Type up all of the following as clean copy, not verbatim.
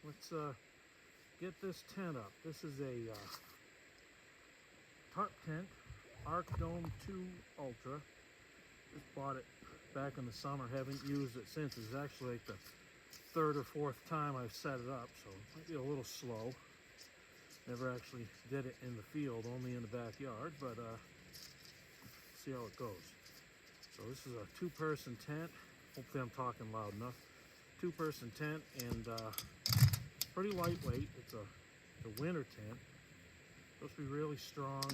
let's get this tent up. This is a TarpTent Arc Dome 2 Ultra. Just bought it back in the summer, haven't used it since. It's actually like the third or fourth time I've set it up, so it might be a little slow. Never actually did it in the field, only in the backyard, but see how it goes. So this is a two-person tent. Hopefully I'm talking loud enough. Two-person tent, and pretty lightweight. It's a winter tent. Supposed to be really strong.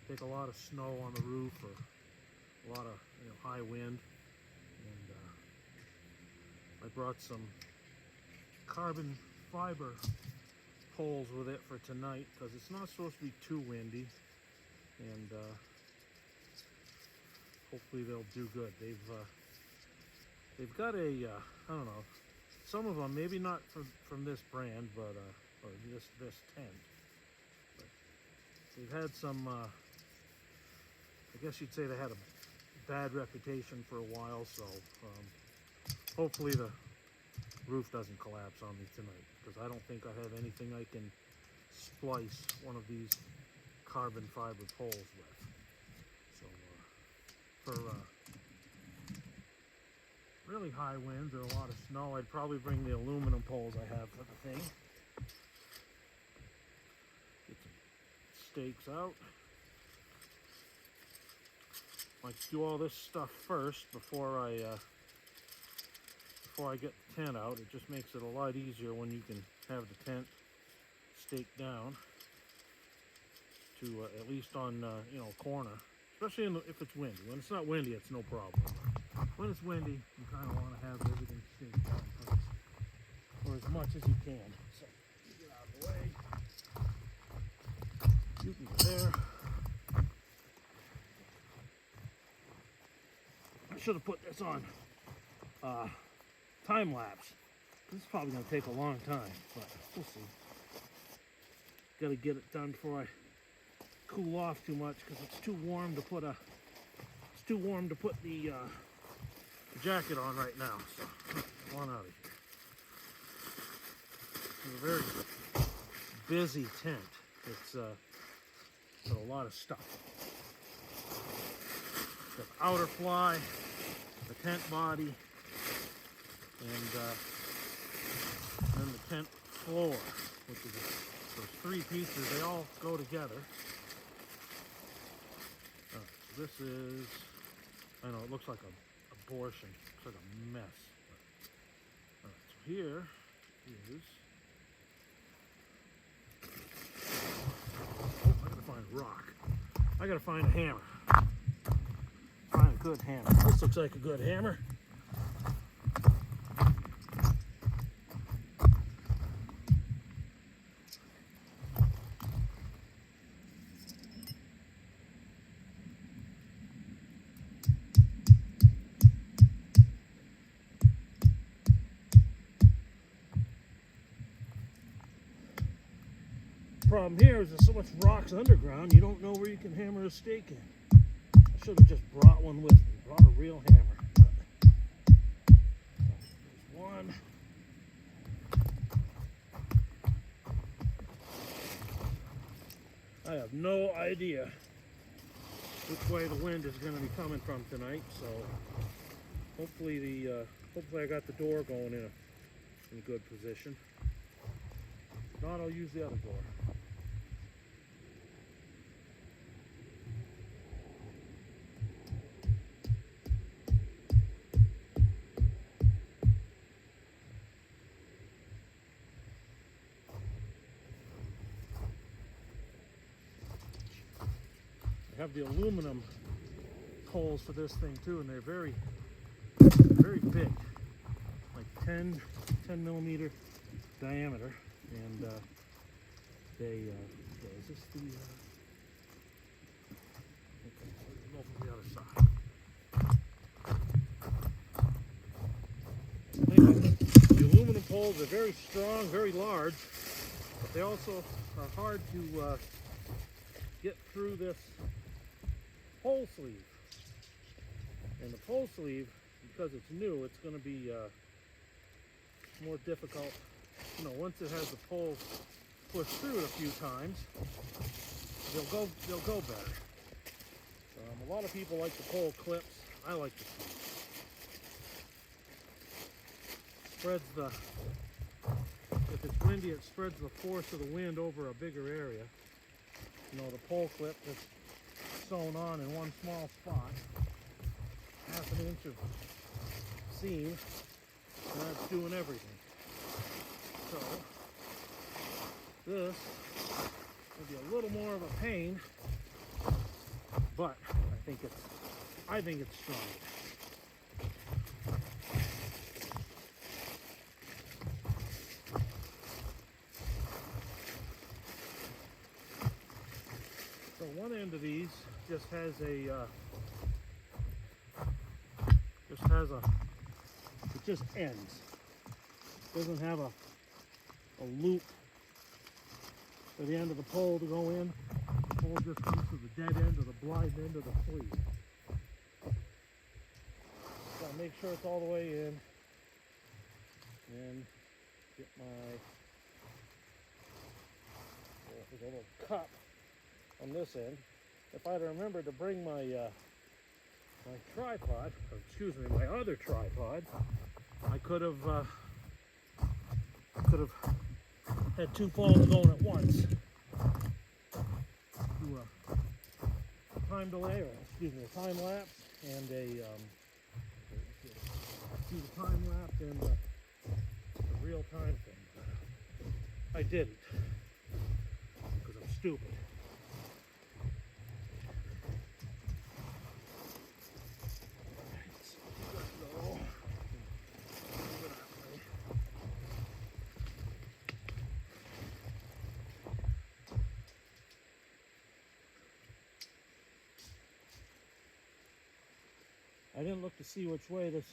Take a lot of snow on the roof, or a lot of high wind. And I brought some carbon fiber poles with it for tonight because it's not supposed to be too windy, and hopefully they'll do good. They've got a I don't know, some of them, maybe not from this brand, but or this tent, but they've had some I guess you'd say they had a bad reputation for a while, so hopefully the roof doesn't collapse on me tonight, because I don't think I have anything I can splice one of these carbon fiber poles with. So for really high winds or a lot of snow, I'd probably bring the aluminum poles I have for the thing. Get some stakes out. Like to do all this stuff first before I get the tent out. It just makes it a lot easier when you can have the tent staked down to at least on a corner, especially if it's windy. When it's not windy, it's no problem. When it's windy, you kind of want to have everything staked down first, or as much as you can. So you get out of the way. You can go there. I should have put this on time lapse. This is probably going to take a long time, but we'll see. Got to get it done before I cool off too much, because it's too warm to put the jacket on right now. So on out of here. It's a very busy tent. It's got a lot of stuff. The outer fly, the tent body, and then the tent floor, which is those three pieces. They all go together. So this is, I know it looks like a abortion. It's like a mess. All right, so here is. Oh, I gotta find a rock. I gotta find a hammer. Find a good hammer. This looks like a good hammer. Problem here is there's so much rocks underground, you don't know where you can hammer a stake in. I should have just brought one with me, brought a real hammer. But there's one. I have no idea which way the wind is going to be coming from tonight, so hopefully hopefully I got the door going in a good position. If not, I'll use the other door. I have the aluminum poles for this thing too, and they're very big, like 10 millimeter diameter, and they is this the okay, so we can go from the other side. Anyway, the aluminum poles are very strong, very large, but they also are hard to get through this pole sleeve. And the pole sleeve, because it's new, it's going to be more difficult you know, once it has the pole pushed through it a few times, they'll go better. A lot of people like the pole clips. I like the sleeve. Spreads the, if it's windy, it spreads the force of the wind over a bigger area. You know, the pole clip that's sewn on in one small spot, half an inch of seam, and that's doing everything. So this will be a little more of a pain, but I think it's strong. So one end of these just has it just ends. Doesn't have a loop for the end of the pole to go in. The pole just comes to the dead end or the blind end of the sleeve. Gotta make sure it's all the way in. And get there's a little cup on this end. If I'd remembered to bring my my tripod, or excuse me, my other tripod, I could have had two poles going at once. Do a time delay, or excuse me, a time lapse, and do the time lapse and the real time thing. I didn't, because I'm stupid. I didn't look to see which way this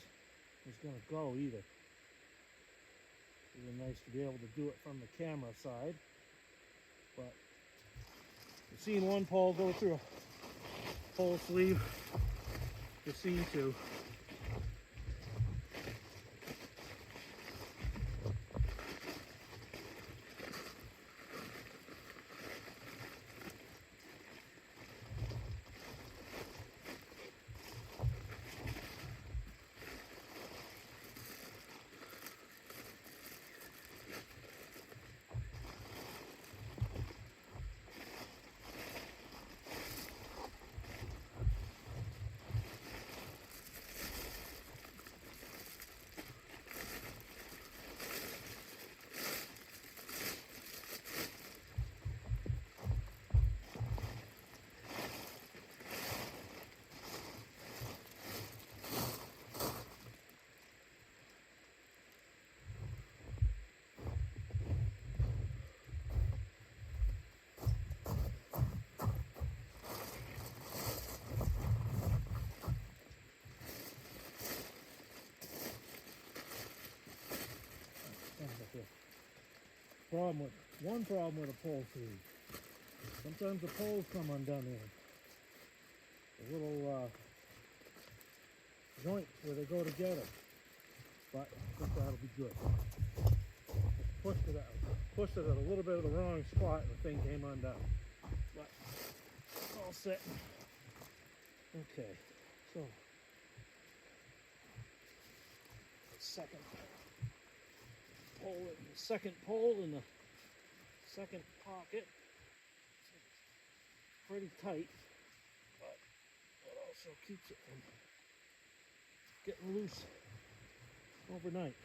was going to go either. It would be nice to be able to do it from the camera side. But you've seen one pole go through a pole sleeve. You've seen two. One problem with a pole sleeve. Sometimes the poles come undone here. The little joints where they go together. But I think that'll be good. Pushed it at a little bit of the wrong spot and the thing came undone. But it's all set. Okay, so second pole in the second pocket. It's pretty tight, but it also keeps it from getting loose overnight.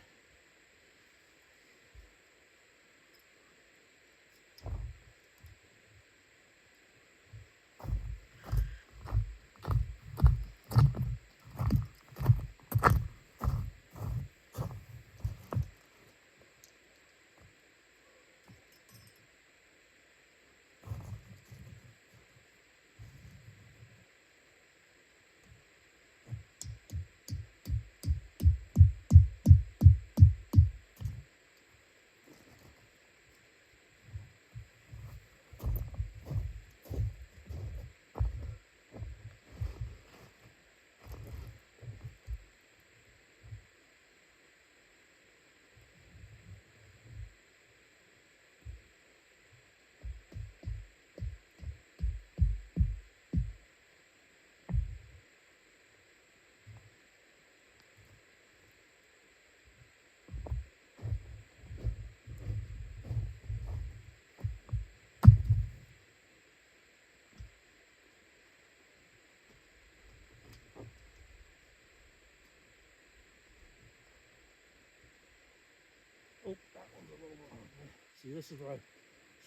See, this is where I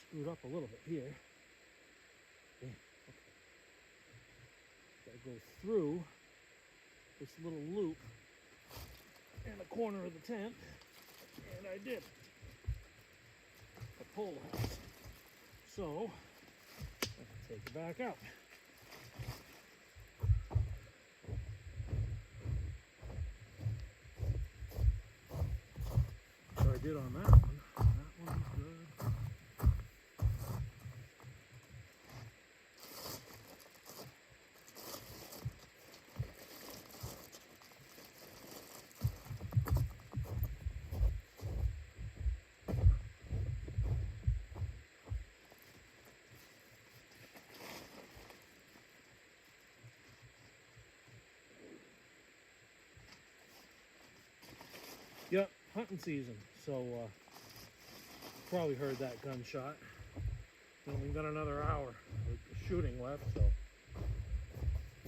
screwed up a little bit here. Okay. Gotta go through this little loop in the corner of the tent, and I did the pole house. So I can take it back out. So I did on that one. That one's good. Yep, hunting season, so probably heard that gunshot. We got another hour of shooting left, so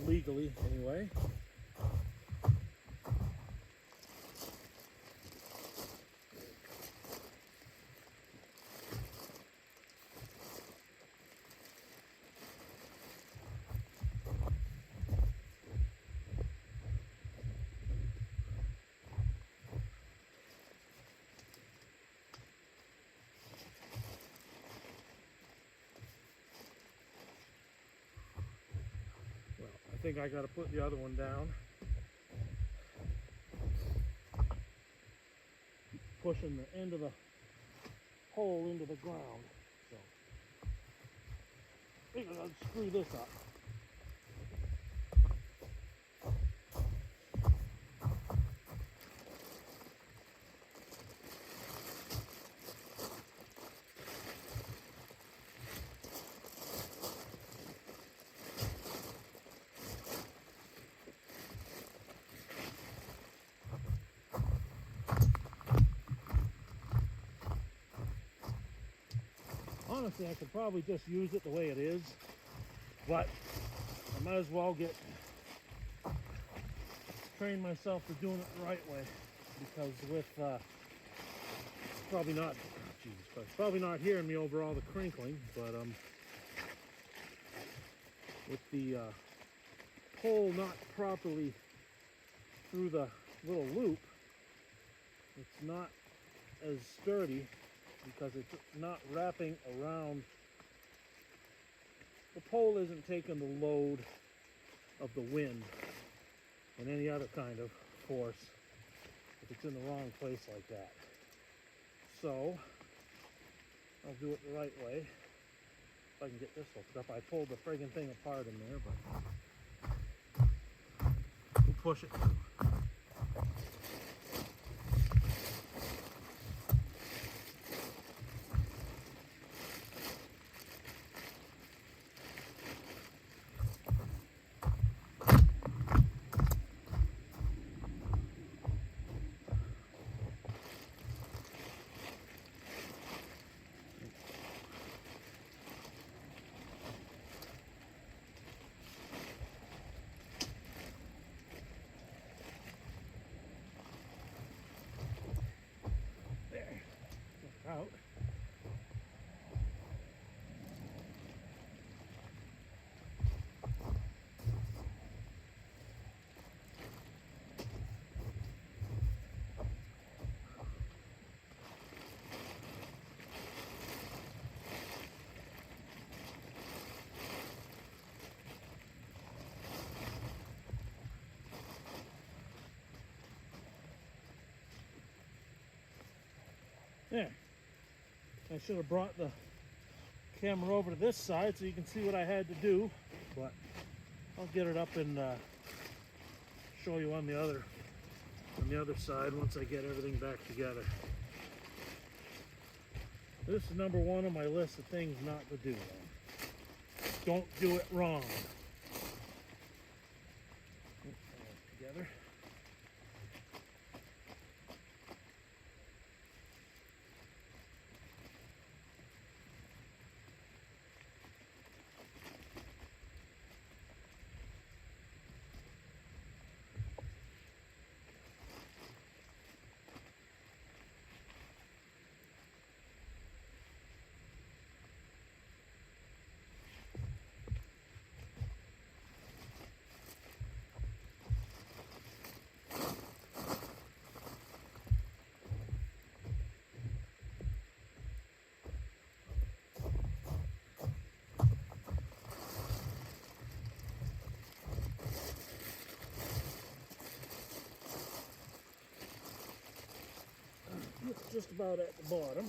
legally anyway. I think I got to put the other one down. Pushing the end of the hole into the ground. So I think I got to screw this up. Honestly, I could probably just use it the way it is, but I might as well train myself to doing it the right way, because with probably not hearing me over all the crinkling, but with the pole not properly through the little loop, it's not as sturdy, because it's not wrapping around. The pole isn't taking the load of the wind and any other kind of force if it's in the wrong place like that. So I'll do it the right way. If I can get this hooked up. I pulled the friggin' thing apart in there, but we'll push it through. Out. There. I should have brought the camera over to this side so you can see what I had to do, but I'll get it up and show you on the other side once I get everything back together. This is number one on my list of things not to do. Don't do it wrong. Together. just about at the bottom.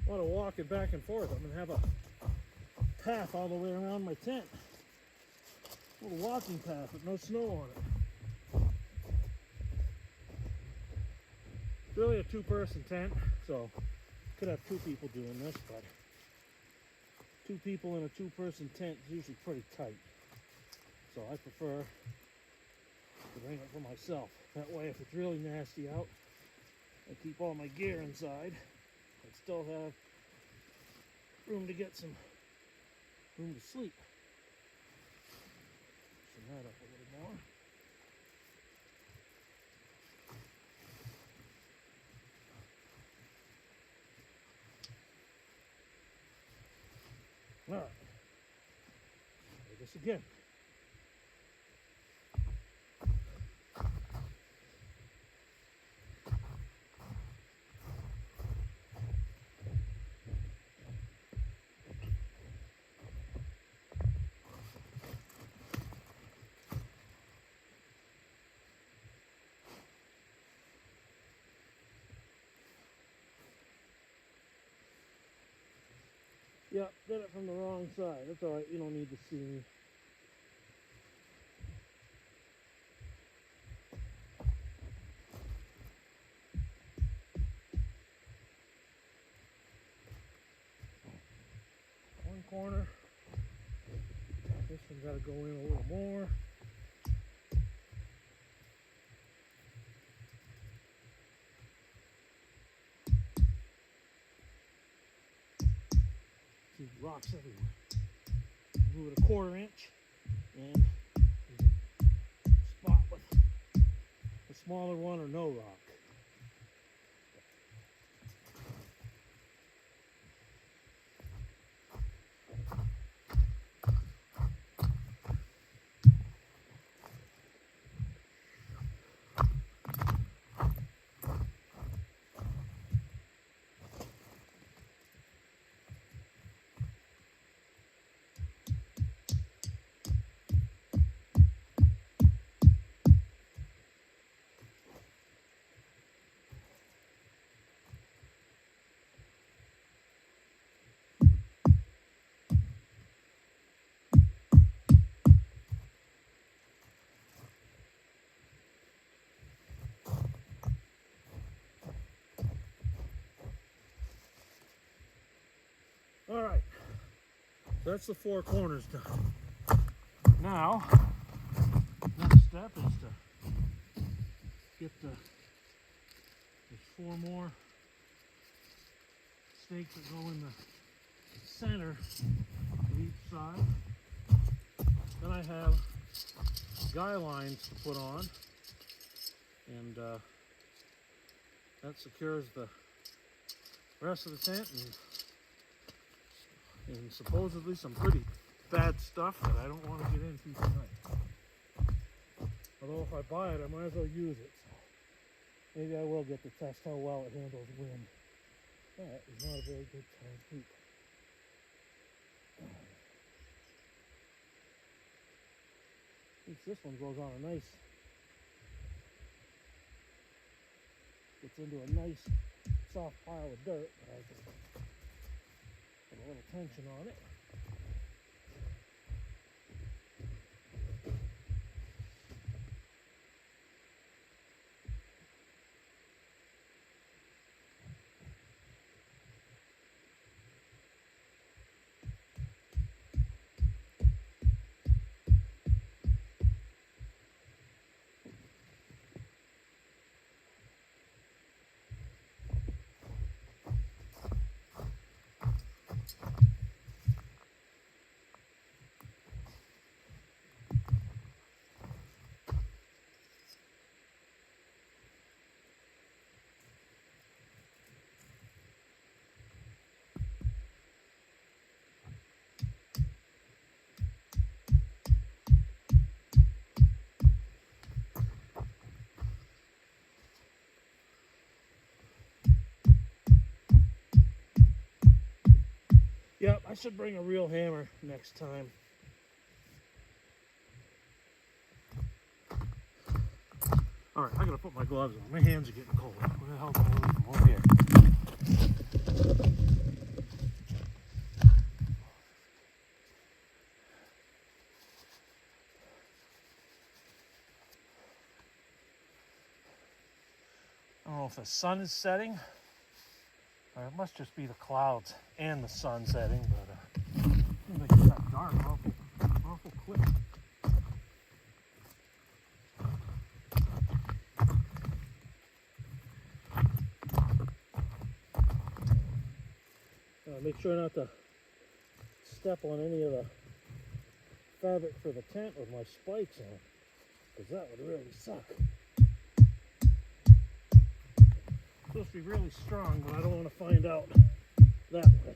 A lot of walking back and forth. I'm going to have a path all the way around my tent. A little walking path with no snow on it. It's really a two-person tent, so could have two people doing this, but two people in a two-person tent is usually pretty tight. So I prefer to bring it for myself. That way, if it's really nasty out, I keep all my gear inside. I still have room to get some room to sleep. Loosen that up a little more. All right. Try this again. Yep, did it from the wrong side. That's alright, you don't need to see me. One corner. This one got to go in a little more. See rocks everywhere. Move it a 1/4 inch and spot with a smaller one or no rock. All right, so that's the 4 corners done. Now, next step is to get there's 4 more stakes that go in the center of each side. Then I have guy lines to put on, and that secures the rest of the tent and supposedly some pretty bad stuff that I don't want to get into tonight. Although if I buy it, I might as well use it. So maybe I will get to test how well it handles wind. That is not a very good time hoop. At least this one goes on a nice, gets into a nice soft pile of dirt. But I can put a little tension on it. Yep, I should bring a real hammer next time. Alright, I gotta put my gloves on. My hands are getting cold. Where the hell do I leave them? Over here. I don't know if the sun is setting, or it must just be the clouds and the sun setting, but it makes it that dark awful quick. Make sure not to step on any of the fabric for the tent with my spikes on, because that would really suck. It's supposed to be really strong, but I don't want to find out that way.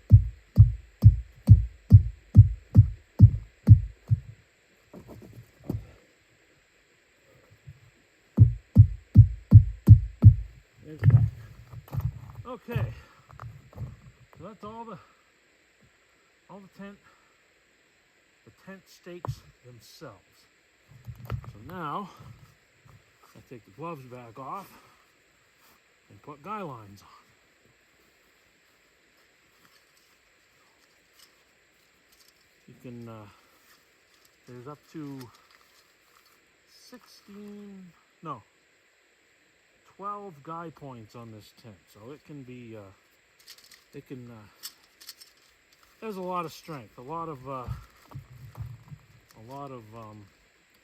Okay, so that's all the tent stakes themselves. So now I take the gloves back off and put guy lines on. You can there's up to 12 guy points on this tent, so it can be there's a lot of strength, a lot of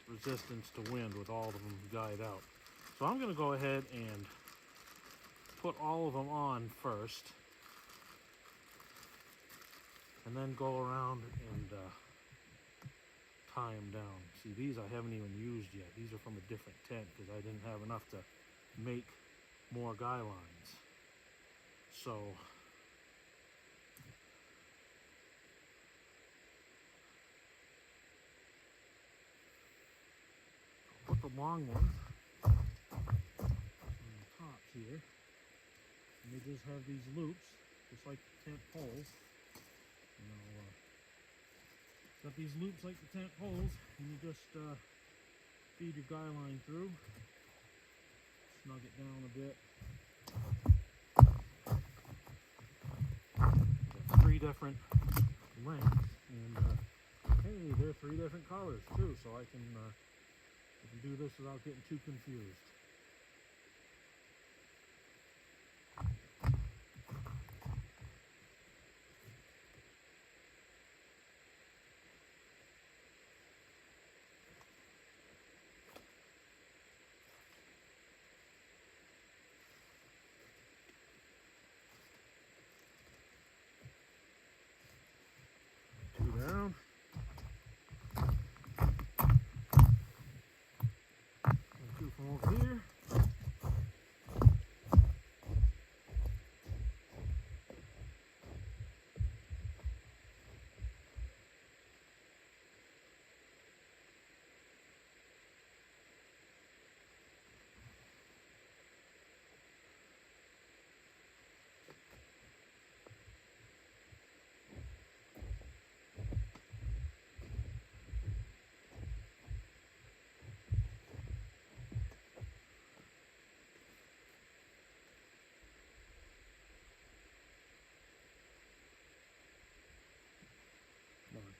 resistance to wind with all of them guyed out. So I'm going to go ahead and put all of them on first, and then go around and tie them down. See, these I haven't even used yet. These are from a different tent because I didn't have enough to make more guy lines. So I'll put the long ones on the tops here, and they just have these loops just like the tent poles. And I'll got these loops like the tent poles, and you just feed your guy line through, snug it down a bit. Got 3 different lengths, and hey, they're 3 different colors too, so I can do this without getting too confused. Down. And 2 from over here.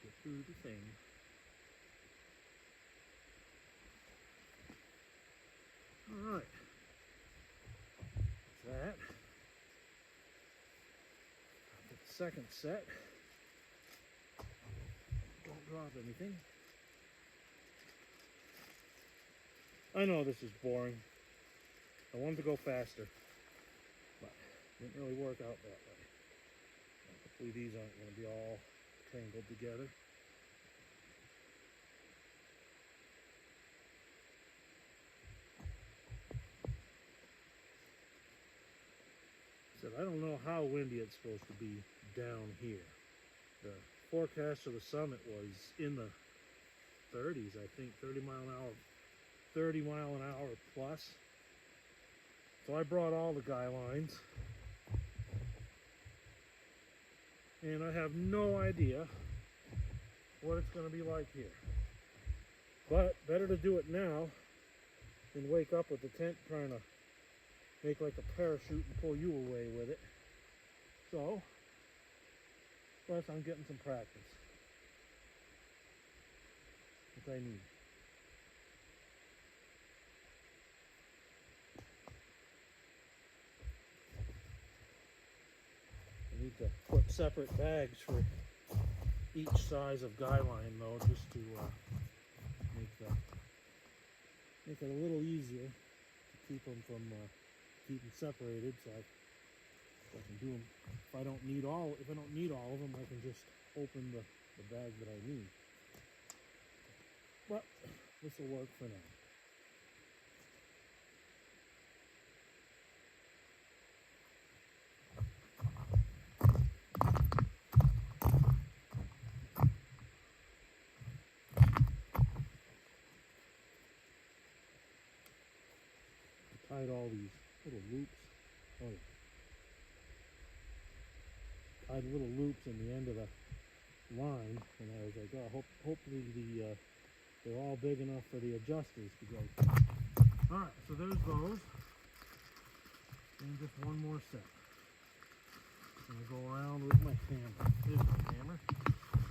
Get through the thing. Alright. That's that. Get the second set. Don't drop anything. I know this is boring. I wanted to go faster, but it didn't really work out that way. Hopefully these aren't going to be all tangled together. Said I don't know how windy it's supposed to be down here. The forecast for the summit was in the 30s, I think, 30 mile an hour plus. So I brought all the guy lines. and I have no idea what it's going to be like here. But better to do it now than wake up with the tent trying to make like a parachute and pull you away with it. So, plus I'm getting some practice, which I need. I need to put separate bags for each size of guy line though, just to make it a little easier to keep them from keeping separated. So I can do them. If I don't need all of them, I can just open the bag that I need. But this will work for now. Tied all these little loops. Oh yeah. Tied little loops in the end of the line, and I was like, oh, hopefully they're all big enough for the adjusters to go through. All right, so there's those, and just one more set. I'm gonna go around with my hammer. Here's my hammer.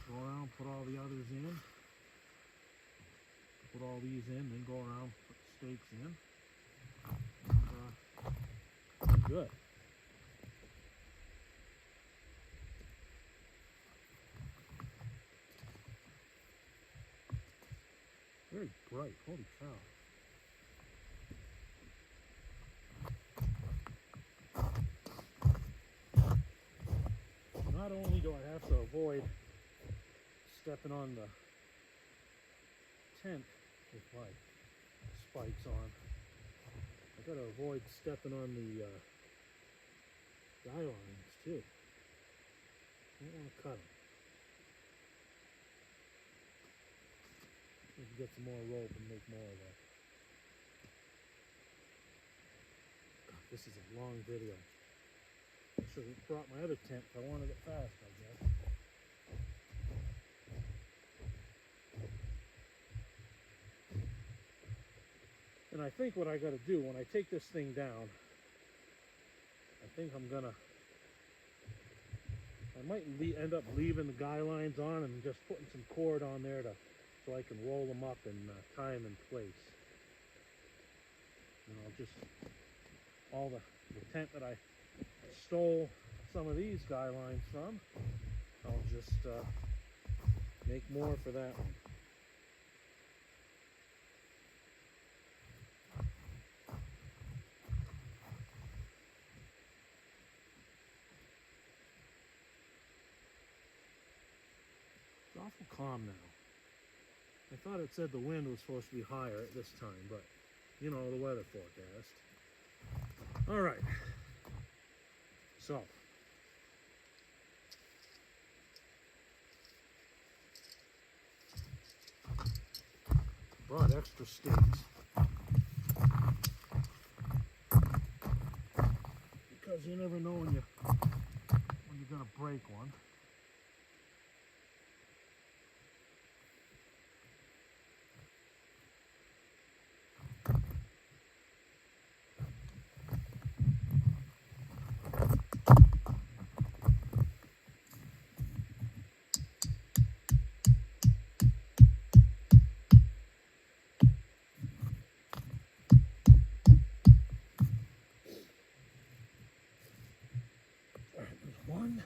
Go around, put all the others in. Put all these in, then go around, put stakes in. Good. Very bright, holy cow. Not only do I have to avoid stepping on the tent with my spikes on, I gotta avoid stepping on the guy lines too. Don't want to cut them. We can get some more rope and make more of that. God, this is a long video. I should have brought my other tent if I wanted it fast, I guess. And I think what I got to do when I take this thing down, I think I'm gonna, I might end up leaving the guy lines on and just putting some cord on there so I can roll them up and tie them in place. And I'll just, all the tent that I stole some of these guy lines from, I'll just make more for that one. It's awful calm now. I thought it said the wind was supposed to be higher at this time, but you know, the weather forecast. All right. So, brought extra stakes because you never know when you're gonna break one. One.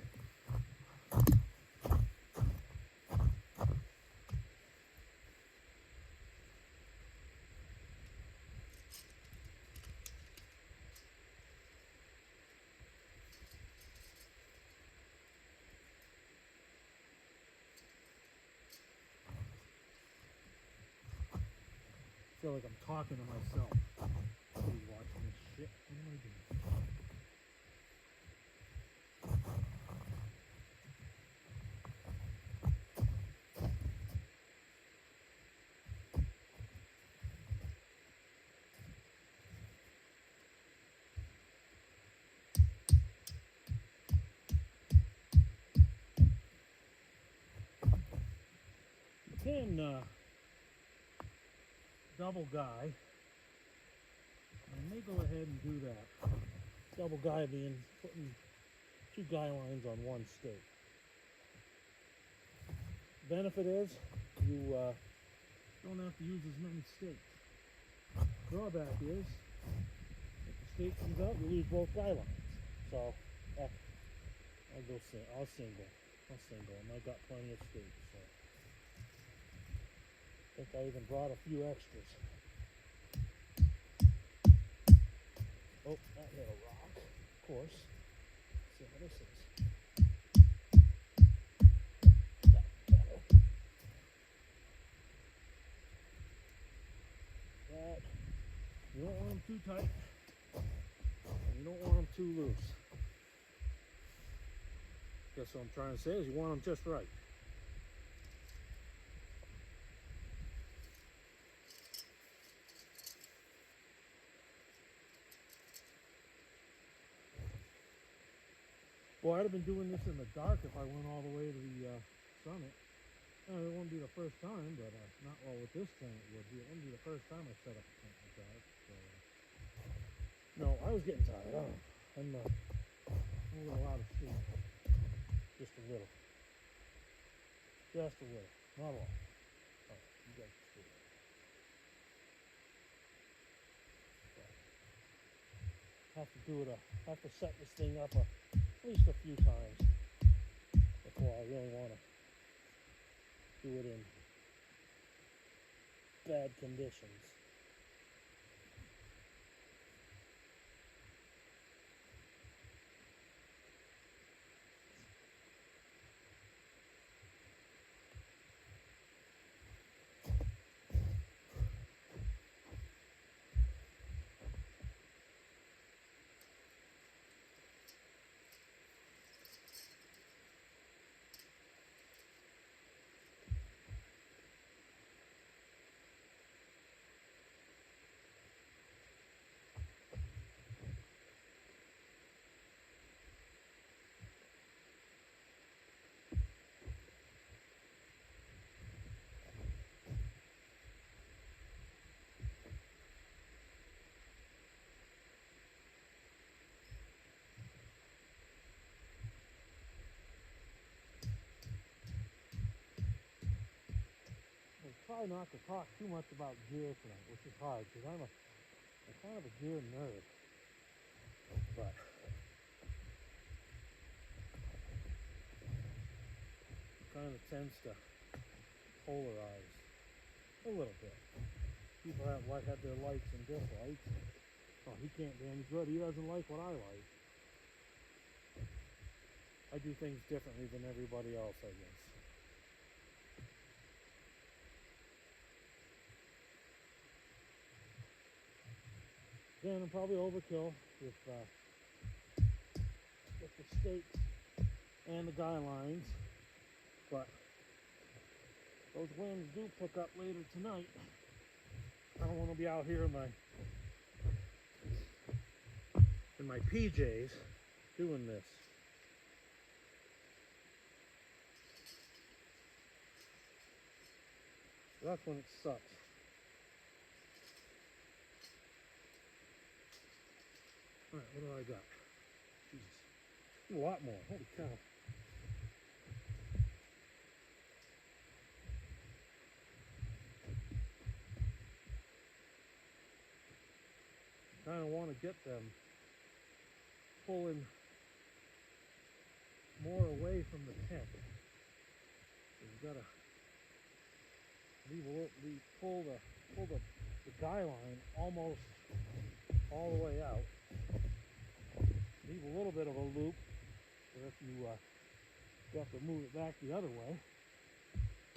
I feel like I'm talking to myself. I'll be watching this shit. What am I doing? can double guy. I may go ahead and do that. Double guy being putting 2 guy lines on one stake. Benefit is you don't have to use as many stakes. Drawback is if the stake comes out, you lose both guy lines. So I'll single, and I got plenty of stakes. So I think I even brought a few extras. Oh, that hit a rock, of course. Let's see how this is. That's better. That, you don't want them too tight, and you don't want them too loose. Guess what I'm trying to say is you want them just right. Well, I'd have been doing this in the dark if I went all the way to the summit. It wouldn't be the first time, but not well with this tent it would be. It wouldn't be the first time I set up a tent in the dark. So, no, I was getting tired. I'm a little out of sleep. Just a little. Just a little. Not a lot. Alright, you guys can see it. Have to set this thing up at least a few times before I really want to do it in bad conditions. Try not to talk too much about gear tonight, which is hard because I'm kind of a gear nerd. But it kind of tends to polarize a little bit. People have their likes and dislikes. Oh, he can't do any good. He doesn't like what I like. I do things differently than everybody else, I guess. Again, I'm probably overkill with the stakes and the guy lines, but those winds do pick up later tonight. I don't want to be out here in my PJs doing this. So that's when it sucks. Alright, what do I got? Jesus. A lot more. Holy cow. Kind of want to get them pulling more away from the tent. So you gotta pull the guy line almost all the way out. Leave a little bit of a loop, so if you have to move it back the other way,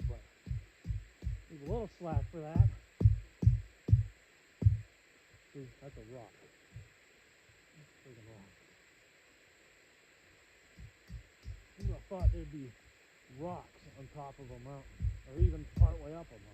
but leave a little slack for that. See, that's a rock. Friggin' rock. You would have thought there'd be rocks on top of a mountain, or even part way up a mountain.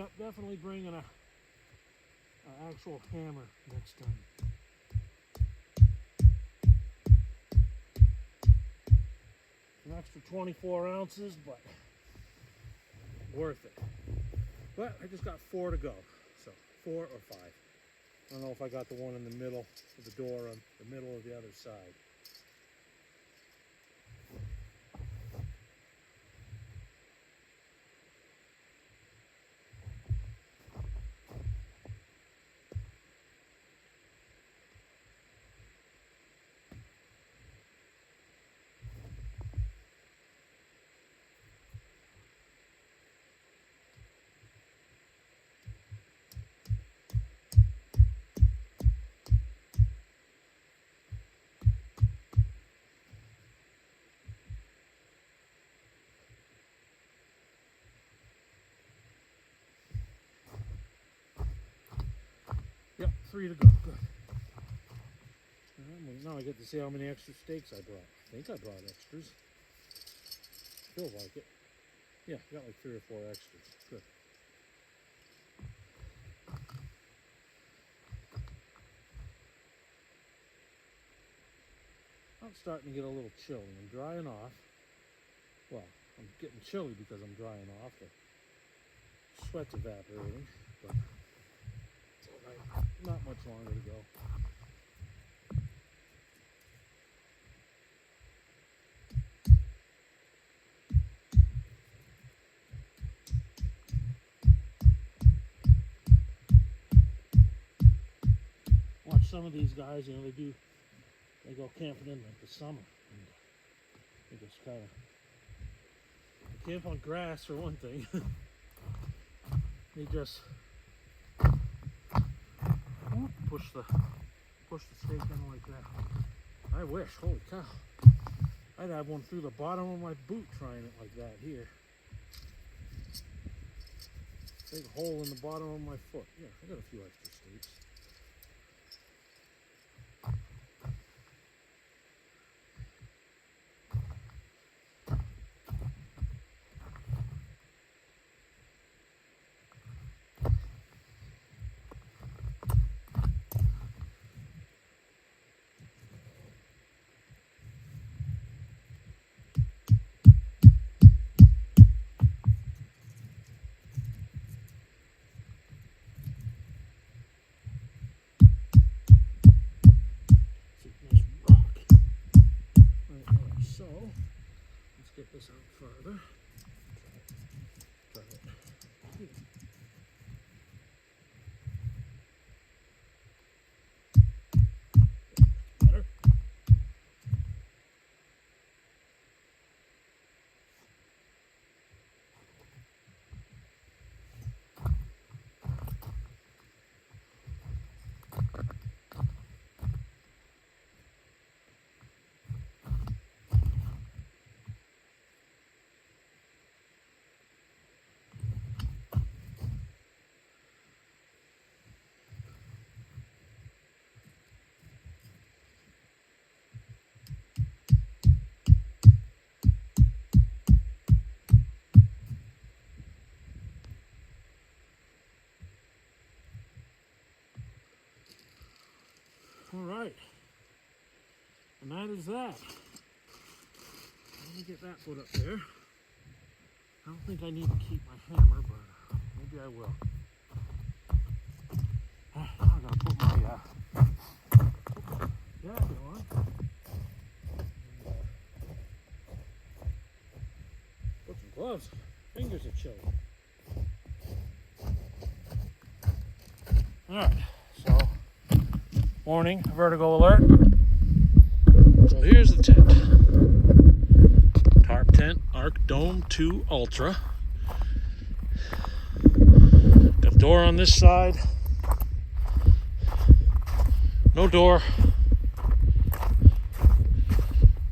Yep, definitely bringing an actual hammer next time. An extra 24 ounces, but worth it. But I just got 4 to go, so 4 or 5. I don't know if I got the one in the middle of the door on the middle of the other side. Yep, 3 to go. Good. Now I get to see how many extra steaks I brought. I think I brought extras. Feels like it. Yeah, I got like 3 or 4 extras. Good. I'm starting to get a little chilly. I'm drying off. Well, I'm getting chilly because I'm drying off. The sweat's evaporating, but not much longer to go. Watch some of these guys, you know, they go camping in like the summer. And they just kind of camp on grass for one thing. They just push the steak in like that. I wish, holy cow. I'd have one through the bottom of my boot trying it like that here. Big hole in the bottom of my foot. Yeah, I got a few extra steaks. So, let's get this out further. Try it. Better. All right, and that is that. Let me get that put up there. I don't think I need to keep my hammer, but maybe I will. I gotta put my jacket on. Put some gloves. Fingers are chilly. All right, so. Warning, vertigo alert. So here's the tent. TarpTent Arc Dome 2 Ultra. Got a door on this side. No door.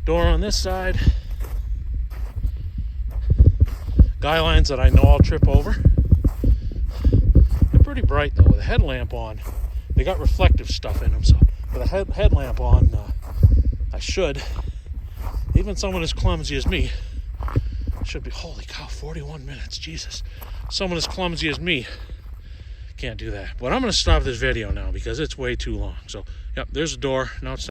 Door on this side. Guy lines that I know I'll trip over. They're pretty bright though, with a headlamp on. They got reflective stuff in them, so with a headlamp on, I should, even someone as clumsy as me, Should be, holy cow, 41 minutes, Jesus. Someone as clumsy as me can't do that. But I'm going to stop this video now because it's way too long. So, yep, there's a door. Now it's